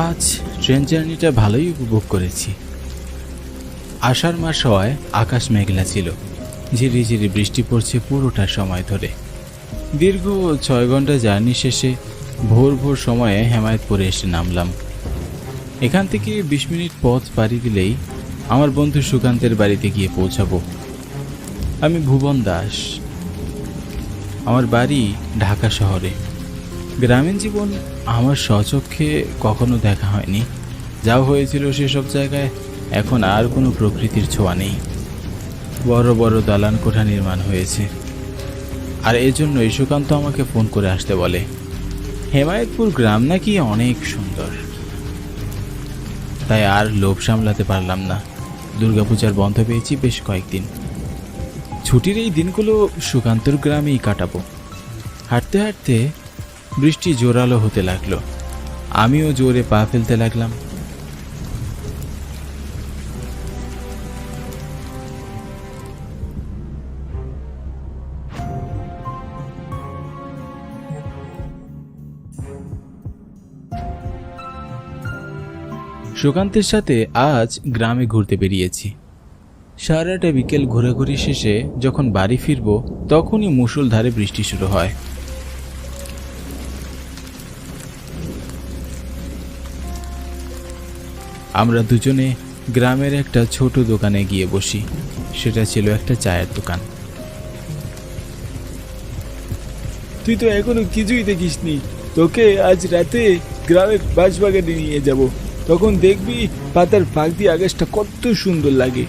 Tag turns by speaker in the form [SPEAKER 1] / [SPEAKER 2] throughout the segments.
[SPEAKER 1] আজ ট্রেন জার্নিটা ভালোই উপভোগ করেছি। আষাঢ় মাস হওয়ায় আকাশ মেঘলা ছিল, ঝিরিঝিরি বৃষ্টি পড়ছে পুরোটা সময় ধরে। দীর্ঘ 6 ঘন্টা জার্নি শেষে ভোর ভোর সময়ে হেমায়েতপুরে এসে নামলাম। এখান থেকে 20 মিনিট পথ পাড়ি দিলেই আমার বন্ধু সুকান্তের বাড়িতে গিয়ে পৌঁছাবো। আমি ভুবন দাস, আমার বাড়ি ঢাকা শহরে। গ্রামীণ জীবন আমার স্বচক্ষে কখনো দেখা হয়নি। যাও হয়েছিল সেসব জায়গায় এখন আর কোনো প্রকৃতির ছোঁয়া নেই। বড় বড় দালান কোঠা নির্মাণ হয়েছে, আর এজন্যই সুকান্ত আমাকে ফোন করে আসতে বলে। হেমায়েতপুর গ্রাম নাকি অনেক সুন্দর। তাই আর লোভ সামলাতে পারলাম না। দুর্গাপূজার বন্ধ পেয়েছি বেশ কয়েকদিন। ছুটির এই দিনগুলো সুকান্তর গ্রামেই কাটাবো। হাঁটতে হাঁটতে বৃষ্টি জোরালো হতে লাগলো। আমিও জোরে পা ফেলতে লাগলাম। সুকান্তের সাথে আজ গ্রামে ঘুরতে বেরিয়েছি। সারাটা বিকেল ঘোরাঘুরি শেষে যখন বাড়ি ফিরব তখনই মুষলধারে বৃষ্টি শুরু হয়। আমরা দুজনে গ্রামের একটা ছোট দোকানে গিয়ে বসি। সেটা ছিল একটা চায়ের দোকান।
[SPEAKER 2] তুই তো এখনো কিছুই দেখিসনি। তোকে আজ রাতে গ্রামের বাঁশবাগানে নিয়ে যাব, তখন দেখবি পাতার ফাঁক দিয়ে আকাশটা কত সুন্দর লাগে।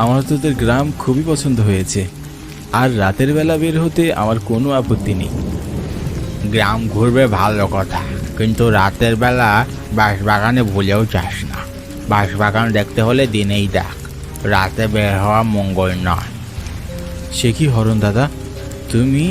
[SPEAKER 1] আমার তোদের গ্রাম খুবই পছন্দ হয়েছে, আর রাতের বেলা বের হতে আমার কোনো আপত্তি নেই।
[SPEAKER 3] গ্রাম ঘুরবে ভালো কথা, কিন্তু রাতের বেলা বাঁশবাগানে ভুলেও যাস না। বাঁশবাগান দেখতে হলে দিনেই দেখ, রাতে বের হওয়া মঙ্গল নয়।
[SPEAKER 1] সে কি হরণ দাদা, তুমি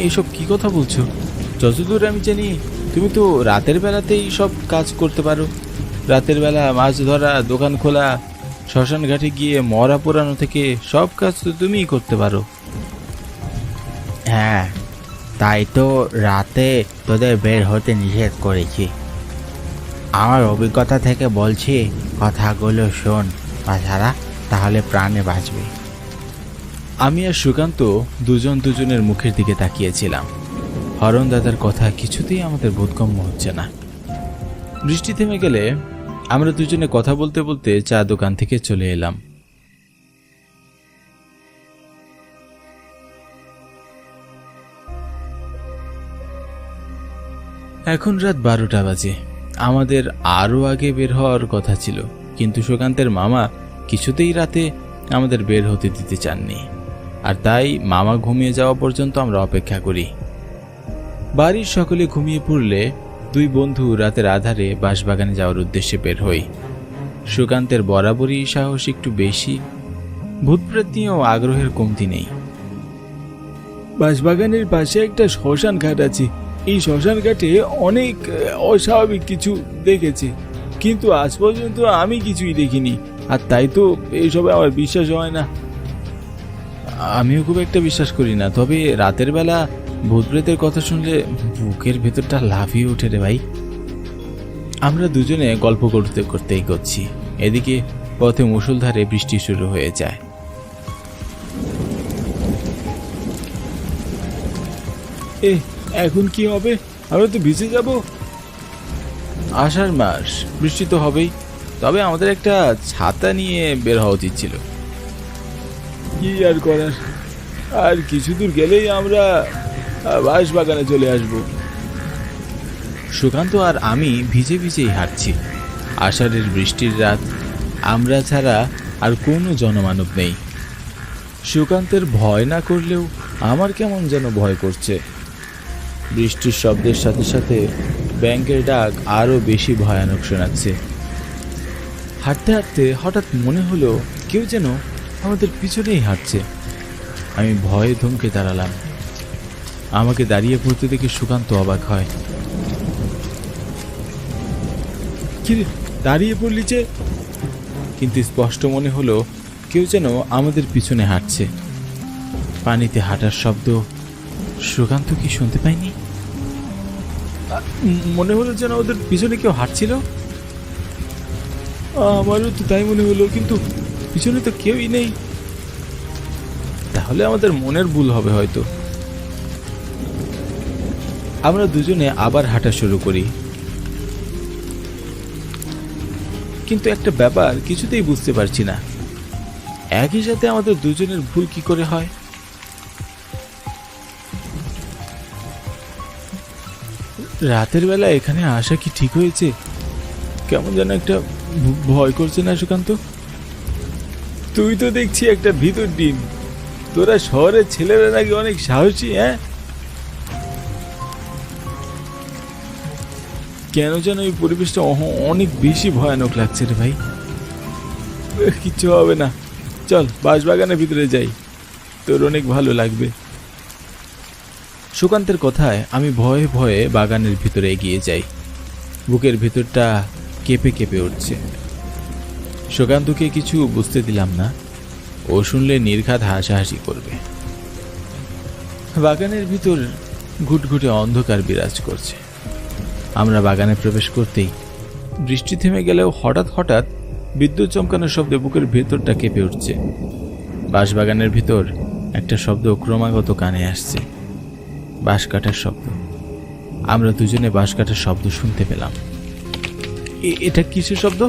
[SPEAKER 1] এইসব কি কথা বলছো? যতদূর আমি জানি তুমি তো রাতের বেলাতেই সব কাজ করতে পারো। রাতের বেলা মাছ ধরা, দোকান খোলা, শ্মশান ঘাটে গিয়ে মরা পোড়ানো থেকে সব কাজ তো তুমিই করতে পারো।
[SPEAKER 3] হ্যাঁ, তাই তো রাতে তোদের বের হতে নিষেধ করেছি। আমার অভিজ্ঞতা থেকে বলছি, কথাগুলো শোন বাছারা, তাহলে প্রাণে বাঁচবে।
[SPEAKER 1] আমি আর সুকান্ত দুজন দুজনের মুখের দিকে তাকিয়েছিলাম। হরণ দাদার কথা কিছুতেই আমাদের বোধগম্য হচ্ছে না। বৃষ্টি থেমে গেলে আমরা দুজনে কথা বলতে বলতে চা দোকান থেকে চলে এলাম। এখন রাত 12টা বাজে। আমাদের আরো আগে বের হওয়ার কথা ছিল, কিন্তু সুকান্তের মামা কিছুতেই রাতে আমাদের বের হতে দিতে চাননি, আর তাই মামা ঘুমিয়ে যাওয়া পর্যন্ত আমরা অপেক্ষা করি। বাড়ির সকলে ঘুমিয়ে পড়লে দুই বন্ধু রাতের আধারে বাঁশবাগানে যাওয়ার উদ্দেশ্যে বের হই। সুকান্তের বরাবরই সাহস একটু বেশি, ভূতপ্রেত নিয়েও আগ্রহের কমতি নেই।
[SPEAKER 2] বাঁশবাগানের পাশে একটা শ্মশান ঘাট আছে। এই শ্মশান ঘাটে অনেক অস্বাভাবিক কিছু দেখেছে, কিন্তু আজ পর্যন্ত আমি কিছুই দেখিনি, আর তাই তো এইসবে আমার বিশ্বাস হয় না।
[SPEAKER 1] আমিও খুব একটা বিশ্বাস করি না, তবে রাতের বেলা ভূতপ্রেতের কথা শুনলে বুকের ভেতরটা লাফিয়ে ওঠে রে ভাই। আমরা দুজনে গল্প করতে করতেই করছি। এদিকে পথে মুষলধারে বৃষ্টি শুরু হয়ে যায়।
[SPEAKER 2] এখন কি হবে? আমরা তো ভিজে যাব।
[SPEAKER 1] আষাঢ় মাস, বৃষ্টি তো হবেই, তবে আমাদের একটা ছাতা নিয়ে বের হওয়া উচিত ছিল।
[SPEAKER 2] কি আর করার, আর কিছু দূর গেলেই আমরা বাঁশবাগানে চলে আসব।
[SPEAKER 1] সুকান্ত আর আমি ভিজে ভিজেই হাঁটছি। আষাঢ়ের বৃষ্টির রাত, আমরা ছাড়া আর কোনো জনমানব নেই। সুকান্তের ভয় না করলেও আমার কেমন যেন ভয় করছে। বৃষ্টির শব্দের সাথে সাথে ব্যাঙের ডাক আরো বেশি ভয়ানক শোনাচ্ছে। হাঁটতে হাঁটতে হঠাৎ মনে হলো কেউ যেন আমাদের পিছনেই হাঁটছে। আমি ভয়ে ধমকে দাঁড়ালাম। আমাকে দাঁড়িয়ে পড়তে দেখে সুকান্ত অবাক হয়।
[SPEAKER 2] কি দাঁড়িয়ে পড়লি যে?
[SPEAKER 1] কিন্তু স্পষ্ট মনে হলো কেউ যেন আমাদের পিছনে হাঁটছে। পানিতে হাঁটার শব্দ সুকান্ত কি শুনতে পায়নি?
[SPEAKER 2] মনে হলো যেন ওদের পিছনে কেউ হাঁটছিল। আমারও তো তাই মনে হলো, কিন্তু পিছনে তো কেউই নেই। তাহলে আমাদের মনের ভুল হবে হয়তো।
[SPEAKER 1] আমরা দুজনে আবার হাঁটা শুরু করি,
[SPEAKER 2] কিন্তু একটা ব্যাপার কিছুতেই বুঝতে পারছি না, একই সাথে আমাদের দুজনের ভুল কি করে হয়। রাতের বেলা এখানে আসা কি ঠিক হয়েছে? কেমন যেন একটা ভয় করছে না সুকান্ত? তুই তো দেখছি একটা ভিতর ডিম। তোরা শহরের ছেলেরা নাকি অনেক সাহসী, হ্যাঁ? কেন যেন এই পরিবেশটা অনেক বেশি ভয়ানক লাগছে রে ভাই। কিচ্ছু হবে না, চল বাঁশবাগানের ভিতরে যাই, তোর অনেক ভালো লাগবে।
[SPEAKER 1] সুকান্তের কথায় আমি ভয়ে ভয়ে বাগানের ভিতরে এগিয়ে যাই। বুকের ভিতরটা কেঁপে কেঁপে উঠছে। সুকান্তকে কিছু বুঝতে দিলাম না, ও শুনলে নির্ঘাত হাসাহাসি করবে। বাগানের ভিতর ঘুটঘুটে অন্ধকার বিরাজ করছে। আমরা বাগানে প্রবেশ করতেই বৃষ্টি থেমে গেলেও হঠাৎ হঠাৎ বিদ্যুৎ চমকানোর শব্দে বুকের ভেতরটা কেঁপে উঠছে। বাঁশবাগানের ভিতর একটা শব্দ ক্রমাগত কানে আসছে, বাঁশ কাটার শব্দ। আমরা দুজনে বাঁশ কাটার শব্দ শুনতে পেলাম।
[SPEAKER 2] এটা কিসের শব্দ?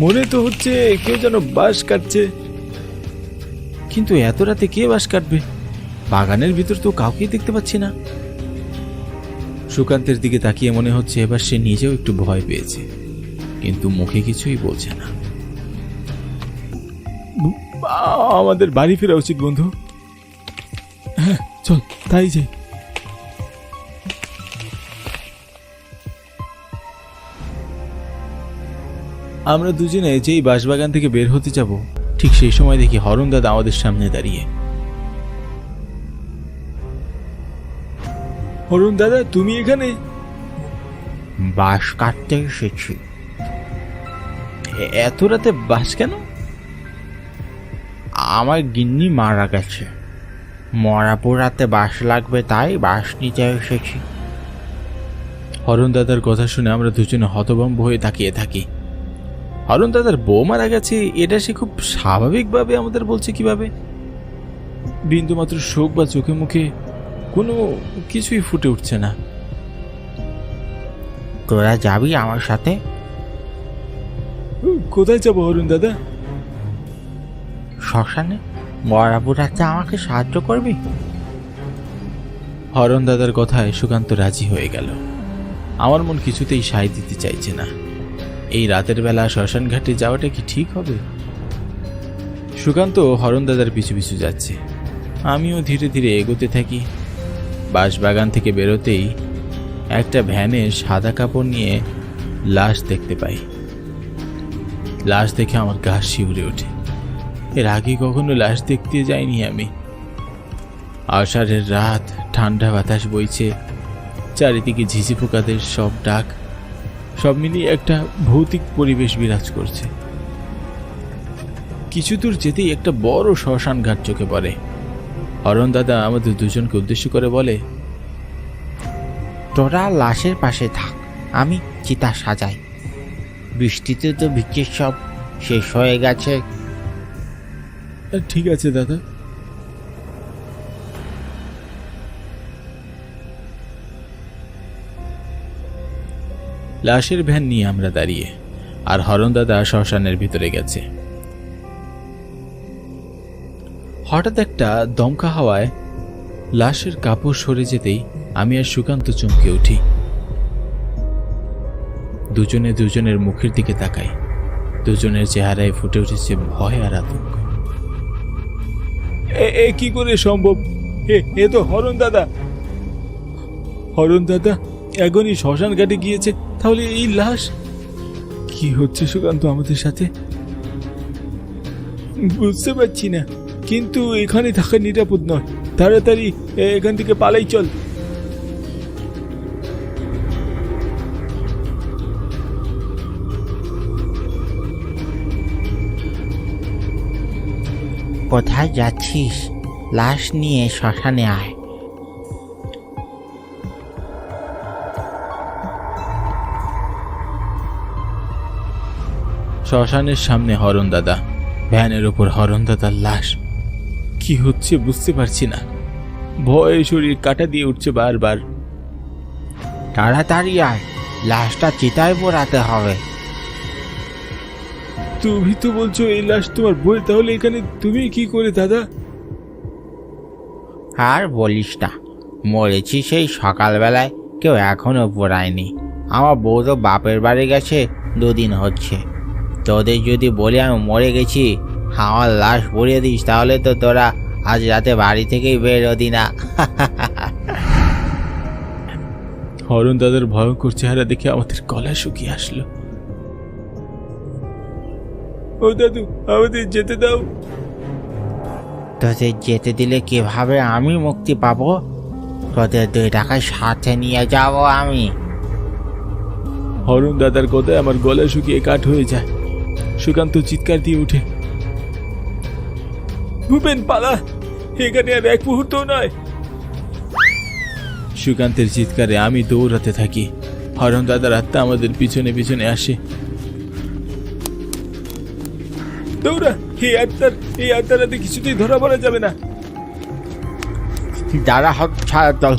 [SPEAKER 2] মনে তো হচ্ছে কেউ যেন বাঁশ কাটছে,
[SPEAKER 1] কিন্তু এত রাতে কে বাঁশ কাটবে? বাগানের ভিতর তো কাউকেই দেখতে পাচ্ছি না। সুকান্তের দিকে তাকিয়ে মনে হচ্ছে এবার সে নিজেও একটু ভয় পেয়েছে, কিন্তু মুখে কিছুই বলছে না।
[SPEAKER 2] আমাদের বাড়ি ফেরা উচিত বন্ধু। হ্যাঁ চল তাই যাই।
[SPEAKER 1] আমরা দুজনে যেই বাঁশবাগান থেকে বের হতে যাব, ঠিক সেই সময় দেখি হরণ দাদা আমাদের সামনে দাঁড়িয়ে।
[SPEAKER 2] হরণ দাদা, তুমি এখানে?
[SPEAKER 3] বাঁশ কাটতে এসেছি।
[SPEAKER 1] এত রাতে বাঁশ কেন?
[SPEAKER 3] আমার গিন্নি মারা গেছে, মরা পোড়াতে বাঁশ লাগবে, তাই বাঁশ নিতে এসেছি।
[SPEAKER 1] হরণ দাদার কথা শুনে আমরা দুজনে হতভম্ব হয়ে তাকিয়ে থাকি। হরণ দাদার বউ মারা গেছে, এটা সে খুব স্বাভাবিকভাবে আমাদের বলছে কিভাবে? বিন্দুমাত্র শোক বা চোখে মুখে কোনো কিছুই ফুটে উঠছে না।
[SPEAKER 3] তোরা যাবি আমার সাথে?
[SPEAKER 2] কোথায় যাবো হরণ দাদা?
[SPEAKER 3] শ্মশানে। মরা পোড়াতে আমাকে সাহায্য করবি?
[SPEAKER 1] হরণ দাদার কথায় সুকান্ত রাজি হয়ে গেল। আমার মন কিছুতেই সায় দিতে চাইছে না। এই রাতের বেলা শ্মশান ঘাটে যাওয়াটা কি ঠিক হবে? সুকান্ত হরণ দাদার পিছু পিছু যাচ্ছে, আমিও ধীরে ধীরে এগোতে থাকি। বাঁশবাগান থেকে বেরোতেই একটা ভ্যানে সাদা কাপড় নিয়ে লাশ দেখতে পাই। লাশ দেখে আমার গা শিউরে ওঠে। এর আগে কখনো লাশ দেখতে যাইনি আমি। আষাঢ়ের রাত, ঠান্ডা বাতাস বইছে, চারিদিকে ঝিঝি পোকাদের সব ডাক, সব মিলিয়ে একটা ভৌতিক পরিবেশ বিরাজ করছে। কিছু দূর যেতেই একটা বড় শ্মশান ঘাট চোখে পড়ে। হরণ দাদা আমাদের দুজনকে উদ্দেশ্য করে বলে,
[SPEAKER 3] তোরা লাশের পাশে থাক, আমি চিতা সাজাই। বৃষ্টিতে তো ভিক্ষের সব শেষ হয়ে গেছে।
[SPEAKER 2] ঠিক আছে দাদা।
[SPEAKER 1] লাশের ভ্যান নিয়ে আমরা দাঁড়িয়ে, আর হরণ দাদা শ্মশানের ভিতরে গেছে। হঠাৎ একটা দমকা হাওয়ায় লাশের কাপড় সরে যেতেই আমি আর সুকান্ত চমকে উঠি। দুজনে দুজনের মুখের দিকে তাকাই। দুজনের চেহারায় ফুটে উঠেছে ভয় আর আতঙ্ক।
[SPEAKER 2] এ কি করে সম্ভব? এ তো হরণ দাদা। হরণ দাদা এখনই শ্মশান ঘাটে গিয়েছে, তাহলে এই লাশ? কি হচ্ছে সুকান্ত আমাদের সাথে? বুঝতে পারছি না, কিন্তু এখানে থাকা নিরাপদ নয়। তাড়াতাড়ি এখান থেকে পালাই চল।
[SPEAKER 3] কোথায় যাচ্ছিস? লাশ নিয়ে শ্মশানে আয়।
[SPEAKER 1] শ্মশানের সামনে হরণ দাদা, ভ্যানের ওপর হরণ দাদার লাশ। কি হচ্ছে বুঝতে পারছি না, ভয়ে শরীর কাটা দিয়ে উঠছে বারবার।
[SPEAKER 3] তাড়াতাড়ি আয়, লাশটা চিতায় পোড়াতে হবে।
[SPEAKER 2] তুমি তো বলছো এই লাশ তোমার বই, তাহলে এখানে তুমি কি করে দাদা?
[SPEAKER 3] আর বলিস না, মরেছি সেই সকালবেলায়, কেউ এখনো পোড়ায়নি। আমার বউ তো বাপের বাড়ি গেছে, 2 দিন হচ্ছে। তোদের যদি বলি আমি মরে গেছি, আমার লাশ পুড়িয়ে দিস, তাহলে তো তোরা আজ রাতে বাড়ি থেকেই বেরোদি না।
[SPEAKER 2] হরণ দাদার ভয়ঙ্কর চেহারা দেখে আমাদের গলা শুকিয়ে আসলো। ও দাদু, আমাদের যেতে দাও।
[SPEAKER 3] তোদের যেতে দিলে কিভাবে আমি মুক্তি পাবো? তোদের 2 টাকায় সাথে নিয়ে যাবো আমি।
[SPEAKER 2] হরণ দাদার কথায় আমার গলা শুকিয়ে কাঠ হয়ে যায়। সুকান্ত চিৎকার দিয়ে উঠে, ভূপেন পালা, এখানে আর এক মুহূর্ত নয়।
[SPEAKER 1] সুকান্তের চিৎকারে আমি দৌড়াতে থাকি। হরণ দাদার আত্মা আমাদের পিছনে পিছনে আসে।
[SPEAKER 2] দৌড়া, এই আত্মারাতে কিছুতেই ধরা পড়া যাবে না।
[SPEAKER 3] যারা ছাড়া দল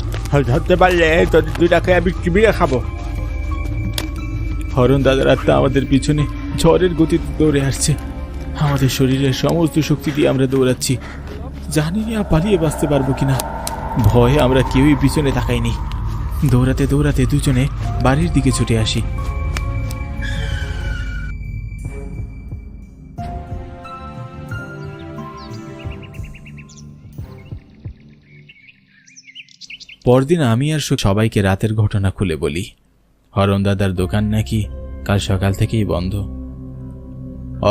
[SPEAKER 3] ধরতে পারলে তোদের 2 টাকায় আমি কিবিরে খাবো।
[SPEAKER 2] হরণ দাদার আত্মা আমাদের পিছনে ঝড়ের গতিতে দৌড়ে আসছে। আমাদের শরীরের সমস্ত শক্তি দিয়ে আমরা দৌড়াচ্ছি। জানি না পালিয়ে বাঁচতে পারবো কিনা। ভয়ে আমরা কেউই পিছনে তাকাইনি। দৌড়াতে দৌড়াতে দুজনে বাড়ির দিকে ছুটে আসি।
[SPEAKER 1] পরদিন আমি আর সবাইকে রাতের ঘটনা খুলে বলি। হরণ দাদার দোকান নাকি কাল সকাল থেকেই বন্ধ,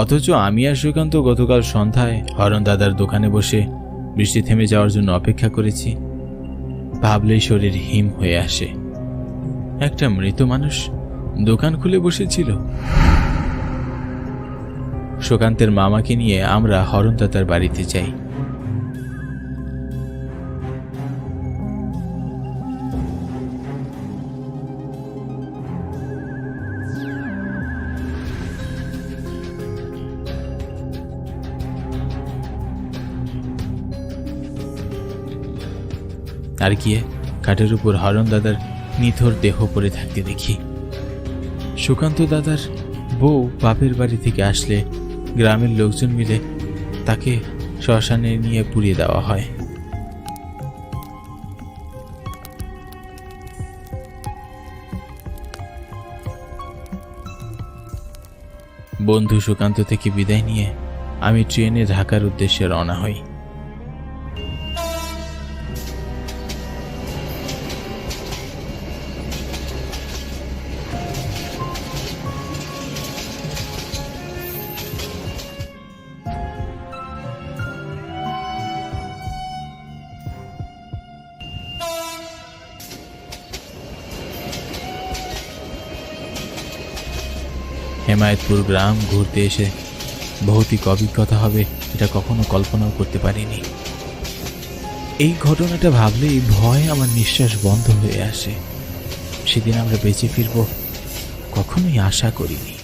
[SPEAKER 1] অথচ আমি আর সুকান্ত গতকাল সন্ধ্যায় হরণ দাদার দোকানে বসে বৃষ্টি থেমে যাওয়ার জন্য অপেক্ষা করেছি। ভাবলেই শরীর হিম হয়ে আসে। একটা মৃত মানুষ দোকান খুলে বসেছিল। সুকান্তের মামাকে নিয়ে আমরা হরণ দাদার বাড়িতে যাই। আর গিয়ে কাঠের উপর হরণ দাদার নিথর দেহ পড়ে থাকতে দেখি। সুকান্ত দাদার বউ বাপের বাড়ি থেকে আসলে গ্রামের লোকজন মিলে তাকে শ্মশানে নিয়ে পুড়িয়ে দেওয়া হয়। বন্ধু সুকান্ত থেকে বিদায় নিয়ে আমি ট্রেনে ঢাকার উদ্দেশ্যে রওনা হই। হেমায়েতপুর গ্রাম ঘুরতে এসে ভৌতিক অভিজ্ঞতা হবে এটা কখনো কল্পনাও করতে পারিনি। এই ঘটনাটা ভাবলেই ভয়ে আমার নিঃশ্বাস বন্ধ হয়ে আসে। সেদিন আমরা বেঁচে ফিরব কখনোই আশা করিনি।